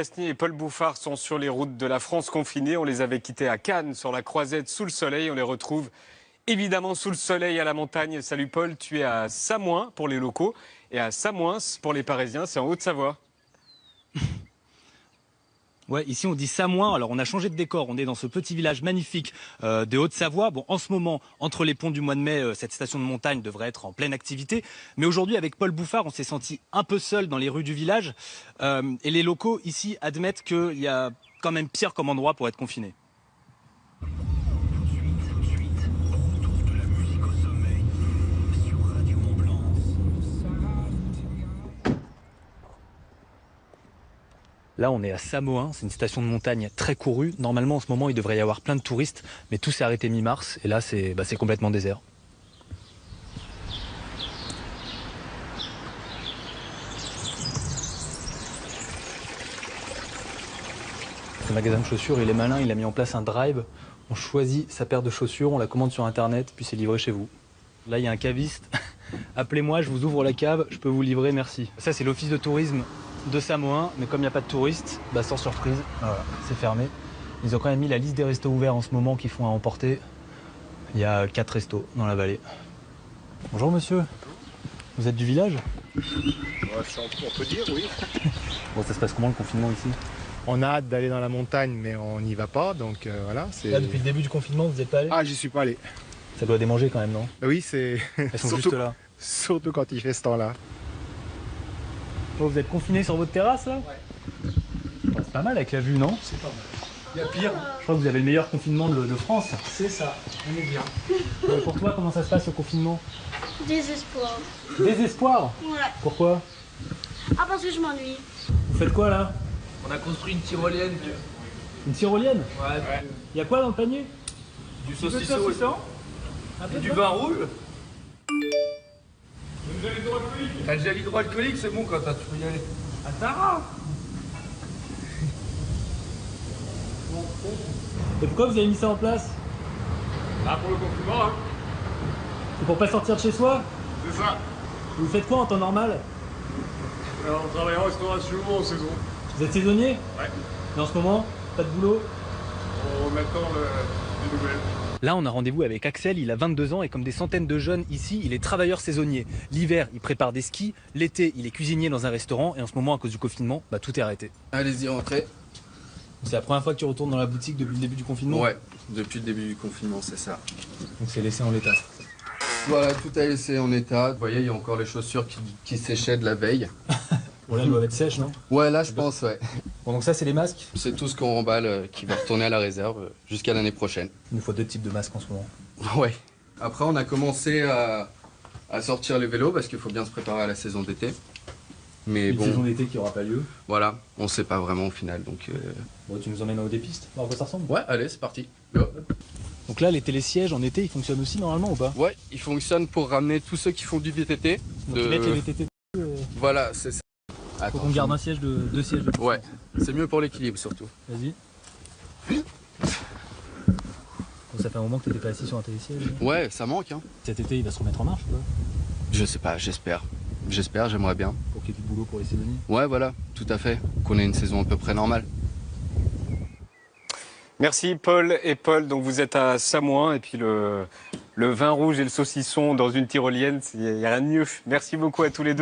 Chesney et Paul Bouffard sont sur les routes de la France confinée. On les avait quittés à Cannes, sur la Croisette, sous le soleil. On les retrouve évidemment sous le soleil à la montagne. Salut Paul, tu es à Samoin pour les locaux et à Samoins pour les Parisiens. C'est en Haute-Savoie. Ouais, ici on dit Samoin, alors on a changé de décor, on est dans ce petit village magnifique de Haute-Savoie. Bon, en ce moment, entre les ponts du mois de mai, cette station de montagne devrait être en pleine activité. Mais aujourd'hui, avec Paul Bouffard, on s'est senti un peu seul dans les rues du village. Et les locaux ici admettent qu'il y a quand même pire comme endroit pour être confiné. Là, on est à Samoin, c'est une station de montagne très courue. Normalement, en ce moment, il devrait y avoir plein de touristes, mais tout s'est arrêté mi-mars, et là, c'est complètement désert. Ce magasin de chaussures, il est malin, il a mis en place un drive. On choisit sa paire de chaussures, on la commande sur Internet, puis c'est livré chez vous. Là, il y a un caviste. Appelez-moi, je vous ouvre la cave, je peux vous livrer, merci. Ça, c'est l'office de tourisme de Samoin, mais comme il n'y a pas de touristes, sans surprise, voilà, c'est fermé. Ils ont quand même mis la liste des restos ouverts en ce moment qui font à emporter. Il y a 4 restos dans la vallée. Bonjour monsieur, vous êtes du village? On peut dire, oui. Bon, ça se passe comment le confinement ici? On a hâte d'aller dans la montagne, mais on n'y va pas, donc voilà. Là, depuis le début du confinement, vous n'êtes pas allé? Ah, j'y suis pas allé. Ça doit démanger quand même, non? Oui, c'est... Elles sont surtout, juste là. surtout quand il fait ce temps-là. Oh, vous êtes confiné sur votre terrasse, là? Ouais. C'est pas mal avec la vue, non? C'est pas mal. Il y a pire. Je crois que vous avez le meilleur confinement de France. C'est ça, on est bien. Et pour toi, comment ça se passe le confinement? Désespoir. Désespoir? Ouais. Pourquoi? Ah, parce que je m'ennuie. Vous faites quoi là? On a construit une tyrolienne. Une tyrolienne? Ouais. Il y a quoi dans le panier? Du saucisson. Et du vin rouge. T'as le gel hydroalcoolique, c'est bon quand tu peux y aller. À Tara. Et pourquoi vous avez mis ça en place? Ah, pour le confinement, hein. C'est pour pas sortir de chez soi? C'est ça. Vous faites quoi en temps normal? Alors, on travaille en restauration en saison. Vous êtes saisonnier? Ouais. Et en ce moment, pas de boulot? On attend des nouvelles. Là, on a rendez-vous avec Axel, il a 22 ans et comme des centaines de jeunes ici, il est travailleur saisonnier. L'hiver, il prépare des skis, l'été, il est cuisinier dans un restaurant et en ce moment, à cause du confinement, tout est arrêté. Allez-y, rentrez. C'est la première fois que tu retournes dans la boutique depuis le début du confinement? Ouais, depuis le début du confinement, c'est ça. Donc c'est laissé en l'état. Voilà, tout a laissé en état. Vous voyez, il y a encore les chaussures qui séchaient de la veille. Bon là, elles doivent être sèches, non? Ouais, là, je pense, ouais. Bon, donc ça, c'est les masques? C'est tout ce qu'on remballe qui va retourner à la réserve jusqu'à l'année prochaine. Il nous faut 2 types de masques en ce moment. Ouais. Après, on a commencé à sortir les vélos parce qu'il faut bien se préparer à la saison d'été. Mais Une bon, saison d'été qui aura pas lieu. voilà, on sait pas vraiment au final, donc... Bon, tu nous emmènes au des pistes, voir à quoi ça ressemble. Ouais, allez, c'est parti. Go. Donc là, les télésièges en été, ils fonctionnent aussi normalement ou pas? Ouais, il fonctionne pour ramener tous ceux qui font du VTT. Donc ils mettent les VTT. Voilà, c'est ça. Faut Attends, qu'on garde un siège deux sièges de... ouais, c'est mieux pour l'équilibre surtout. Vas-y. Bon, ça fait un moment que t'étais pas assis sur un télésiège. Ouais, ça manque, hein. Cet été, il va se remettre en marche ou pas? Je sais pas, j'espère. J'espère, j'aimerais bien. Pour qu'il y ait du boulot pour les saisonniers. Ouais, voilà, tout à fait. Qu'on ait une saison à peu près normale. Merci Paul et Paul. Donc vous êtes à Samoin et puis le vin rouge et le saucisson dans une tyrolienne, il n'y a rien de mieux. Merci beaucoup à tous les deux.